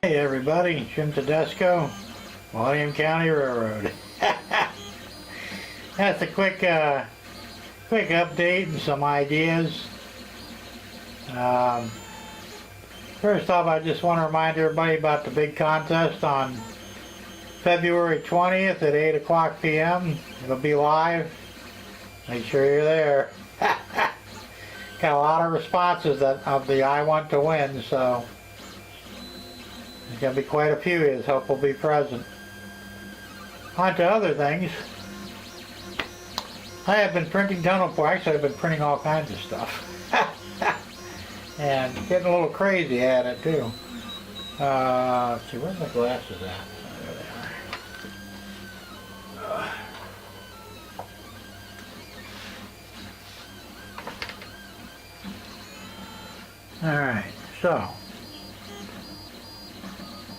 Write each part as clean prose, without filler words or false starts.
Hey everybody, Jim Tedesco, Millennium County Railroad. That's a quick update and some ideas. First off, I just want to remind everybody about the big contest on February 20th at 8 o'clock p.m. It'll be live. Make sure you're there. Got a lot of responses of the I want to win, so there's going to be quite a few. Let's hope we'll be present. On to other things. I have been printing tunnel portals. Actually, I've been printing all kinds of stuff. And getting a little crazy at it, too. Let's see, where's my glasses at? There they are. Alright, so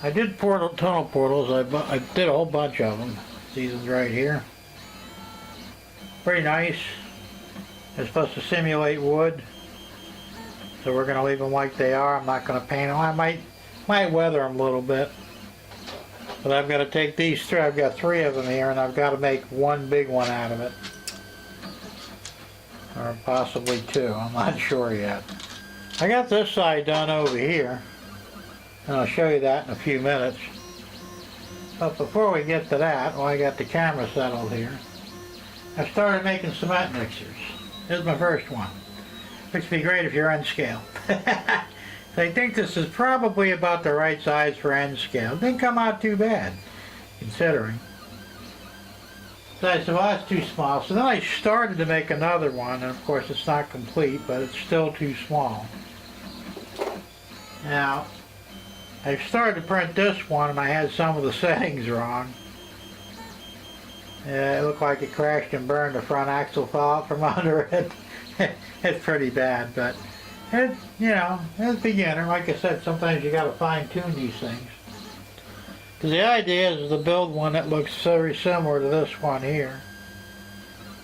I did tunnel portals. I did a whole bunch of them. These ones right here. Pretty nice. They're supposed to simulate wood. So we're going to leave them like they are. I'm not going to paint them. I might weather them a little bit. But I've got to take these through. I've got 3 of them here, and I've got to make one big one out of it. Or possibly 2. I'm not sure yet. I got this side done over here. And I'll show you that in a few minutes. But before we get to that, well, I got the camera settled here. I started making cement mixers. This is my first one. Which would be great if you're N-scale. So I think this is probably about the right size for N-scale. It didn't come out too bad, considering. So I said, well, that's too small. So then I started to make another one, and of course it's not complete, but it's still too small. Now, I started to print this one, and I had some of the settings wrong. It looked like it crashed and burned. The front axle fell out from under it. It's pretty bad, but it, you know, as a beginner, like I said, sometimes you got to fine-tune these things. Because the idea is to build one that looks very similar to this one here.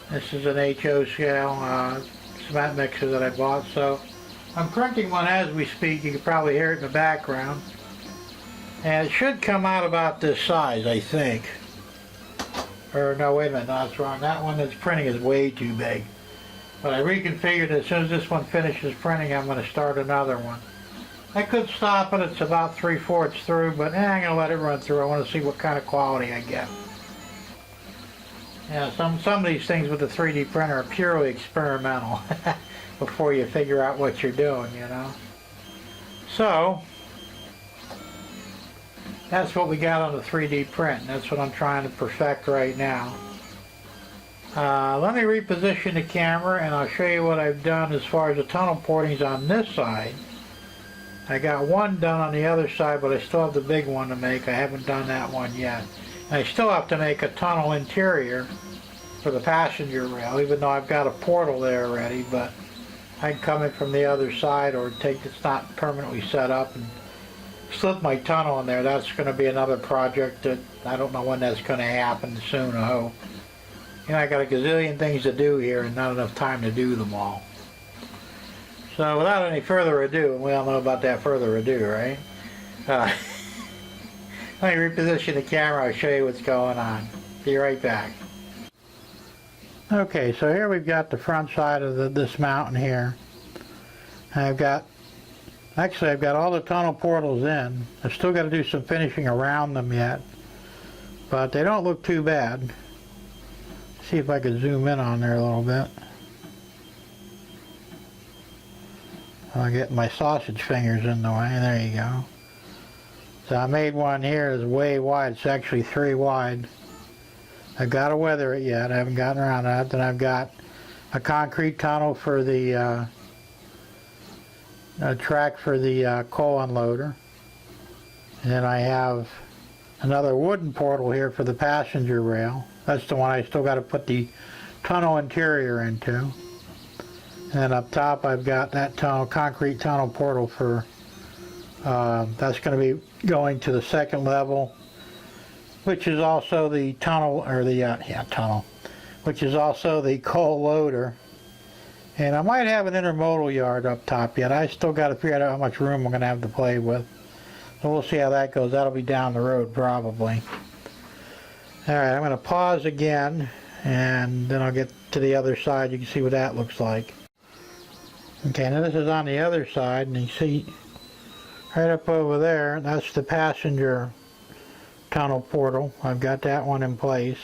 This is an HO scale cement mixer that I bought, so I'm printing one as we speak. You can probably hear it in the background. And it should come out about this size, I think. Or no, wait a minute, no, that's wrong. That one that's printing is way too big. But I reconfigured it. As soon as this one finishes printing, I'm going to start another one. I could stop it. It's about 3/4 through, but I'm going to let it run through. I want to see what kind of quality I get. Yeah, some of these things with the 3D printer are purely experimental before you figure out what you're doing, you know. So that's what we got on the 3D print. That's what I'm trying to perfect right now. Let me reposition the camera and I'll show you what I've done as far as the tunnel portings on this side. I got one done on the other side, but I still have the big one to make. I haven't done that one yet. And I still have to make a tunnel interior for the passenger rail, even though I've got a portal there already, but I can come in from the other side or take it's not permanently set up and slip my tunnel in there. That's going to be another project that I don't know when that's going to happen soon, I hope. You know, I got a gazillion things to do here and not enough time to do them all. So without any further ado, and we all know about that further ado, right? Let me reposition the camera, I'll show you what's going on. Be right back. Okay, so here we've got the front side of this mountain here. I've got all the tunnel portals in. I've still got to do some finishing around them yet, but they don't look too bad. See if I can zoom in on there a little bit. I'll get my sausage fingers in the way. There you go. So I made one here that's way wide. It's actually 3 wide. I've got to weather it yet. I haven't gotten around to that. Then I've got a concrete tunnel for the track for the coal unloader. And then I have another wooden portal here for the passenger rail. That's the one I still got to put the tunnel interior into. And then up top I've got that concrete tunnel portal for, that's going to be going to the 2nd level, which is also the tunnel, or the, tunnel, which is also the coal loader. And I might have an intermodal yard up top yet. I still got to figure out how much room I'm going to have to play with. So we'll see how that goes. That'll be down the road probably. Alright, I'm going to pause again, and then I'll get to the other side. You can see what that looks like. Okay, now this is on the other side, and you see right up over there, that's the passenger tunnel portal. I've got that one in place.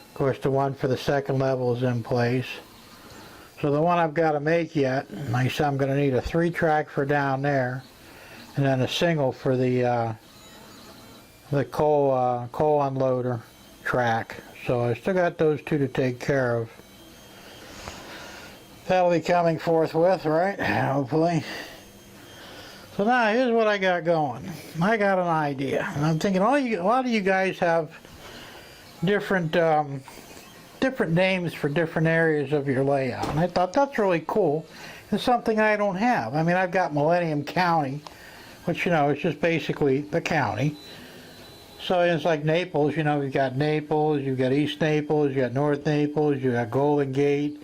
Of course, the one for the second level is in place. So the one I've got to make yet, like I said, I'm going to need a 3-track for down there, and then a single for the coal unloader track. So I still got those two to take care of. That'll be coming forthwith, right? Hopefully. So now here's what I got going. I got an idea, and I'm thinking a lot of you guys have different names for different areas of your layout, and I thought that's really cool. It's something I don't have. I mean, I've got Millennium County, which, you know, is just basically the county. So it's like Naples, you know, you've got Naples, you've got East Naples, you've got North Naples, you've got Golden Gate,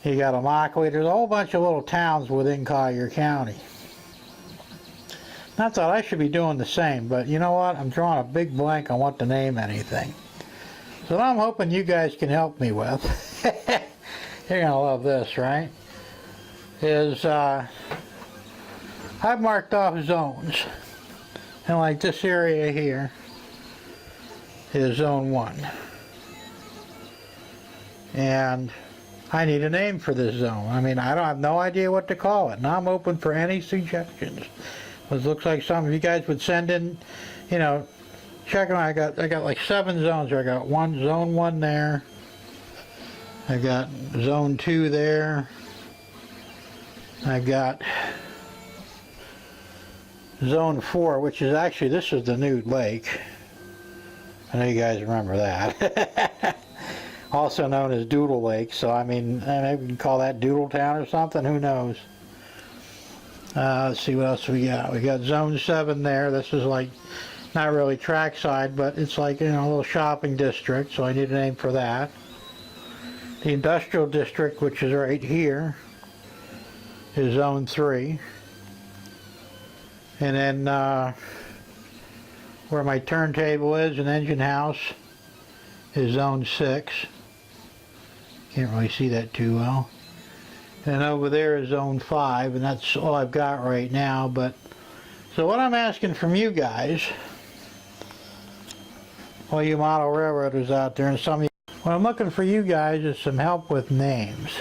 you got Immokalee. There's a whole bunch of little towns within Collier County. And I thought I should be doing the same, but you know what? I'm drawing a big blank on what to name anything. So what I'm hoping you guys can help me with, you're going to love this, right? Is I've marked off zones. And like this area here is zone 1. And I need a name for this zone. I mean, I have no idea what to call it. And I'm open for any suggestions. It looks like some of you guys would send in, you know, check them out. I got like 7 zones here. I got zone 1 there. I got zone 2 there. I got zone 4, which is actually, this is the new lake. I know you guys remember that. Also known as Doodle Lake. So I mean, maybe we can call that Doodle Town or something. Who knows? Let's see what else we got. We got zone 7 there. This is like not really trackside, but it's like, you know, a little shopping district, so I need a name for that. The industrial district, which is right here, is zone 3. And then where my turntable is, an engine house, is zone 6. Can't really see that too well. And over there is zone 5, and that's all I've got right now. But so what I'm asking from you guys, all you model railroaders out there, and some of you, what I'm looking for you guys is some help with names.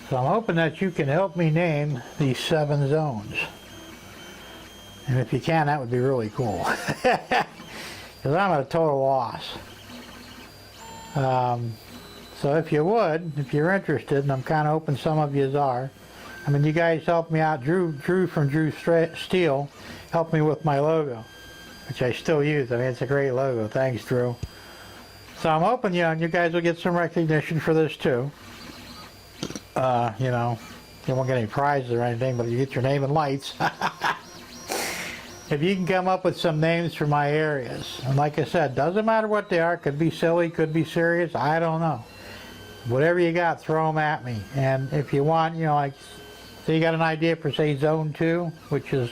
So I'm hoping that you can help me name these 7 zones. And if you can, that would be really cool. Because I'm at a total loss. So if you would, if you're interested, and I'm kind of hoping some of you are, I mean, you guys helped me out. Drew from Drew Steel helped me with my logo, which I still use. I mean, it's a great logo. Thanks, Drew. So I'm hoping you guys will get some recognition for this too. You know, you won't get any prizes or anything, but you get your name in lights. If you can come up with some names for my areas, and like I said, doesn't matter what they are, could be silly, could be serious, I don't know. Whatever you got, throw them at me. And if you want, you know, like, so you got an idea for, say, zone 2, which is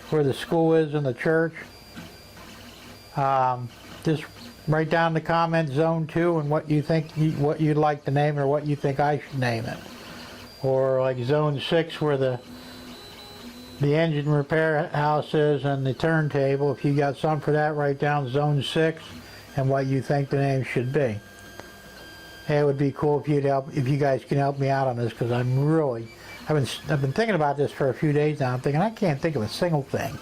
where the school is and the church, just write down in the comments zone 2 and what you think, what you'd like to name it, or what you think I should name it. Or like zone 6, where the engine repair house is and the turntable. If you got some for that, write down zone 6 and what you think the name should be. It would be cool if you guys can help me out on this, because I've been thinking about this for a few days now. I'm thinking I can't think of a single thing.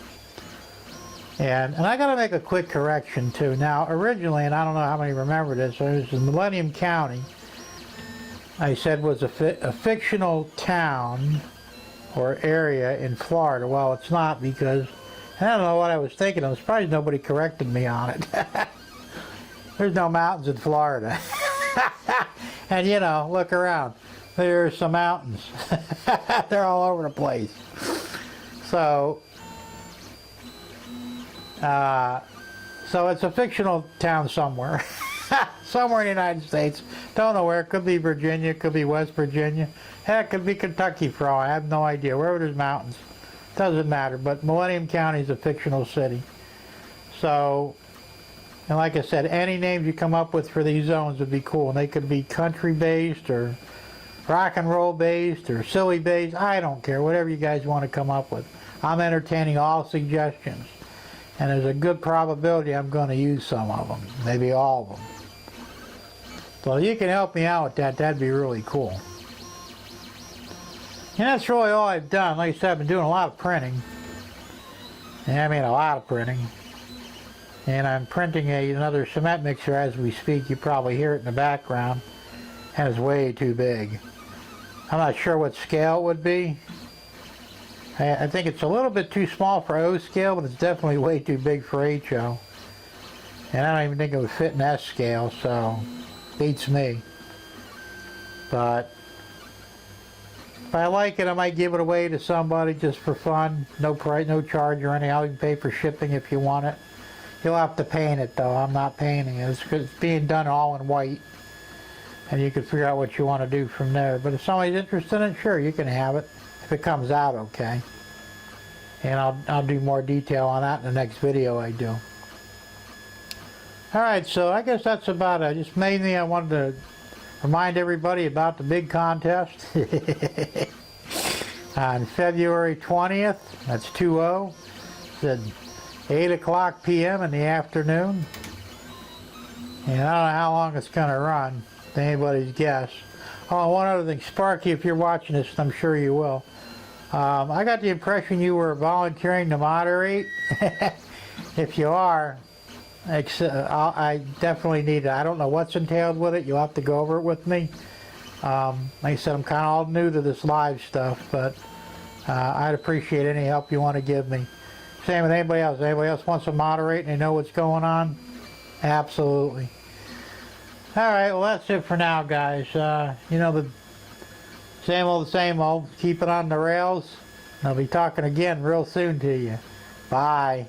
And I got to make a quick correction too. Now originally, and I don't know how many remember this, it was Millennium County. I said was a fictional town or area in Florida. Well, it's not, because I don't know what I was thinking. There was probably nobody corrected me on it. There's no mountains in Florida. And you know, look around. There's some mountains. They're all over the place. So, so it's a fictional town somewhere. Somewhere in the United States. Don't know where. It could be Virginia, it could be West Virginia. Heck, it could be Kentucky for all. I have no idea. Wherever there's mountains. doesn't matter, but Millennium County is a fictional city. So, and like I said, any names you come up with for these zones would be cool. And they could be country-based or rock and roll-based or silly-based. I don't care, whatever you guys want to come up with. I'm entertaining all suggestions. And there's a good probability I'm going to use some of them, maybe all of them. So if you can help me out with that, that'd be really cool. And that's really all I've done. Like I said, I've been doing a lot of printing. And I mean a lot of printing. And I'm printing another cement mixer as we speak. You probably hear it in the background. And it's way too big. I'm not sure what scale it would be. I think it's a little bit too small for O scale, but it's definitely way too big for HO. And I don't even think it would fit in S scale, so beats me. But if I like it, I might give it away to somebody just for fun. No price, no charge or anything. I'll even pay for shipping if you want it. You'll have to paint it though. I'm not painting it. It's being done all in white. And you can figure out what you want to do from there. But if somebody's interested in it, sure, you can have it. If it comes out okay. And I'll do more detail on that in the next video I do. Alright, so I guess that's about it. Just mainly I wanted to remind everybody about the big contest. On February 20th, that's 2-0. It's at 8 o'clock p.m. in the afternoon. And I don't know how long it's going to run. It's anybody's guess. Oh, one other thing. Sparky, if you're watching this, and I'm sure you will. I got the impression you were volunteering to moderate. If you are, I definitely need it. I don't know what's entailed with it. You'll have to go over it with me. Like I said, I'm kind of all new to this live stuff, but I'd appreciate any help you want to give me. Same with anybody else. Anybody else wants to moderate and they know what's going on? Absolutely. Alright, well that's it for now, guys. You know, the same old. Keep it on the rails. I'll be talking again real soon to you. Bye.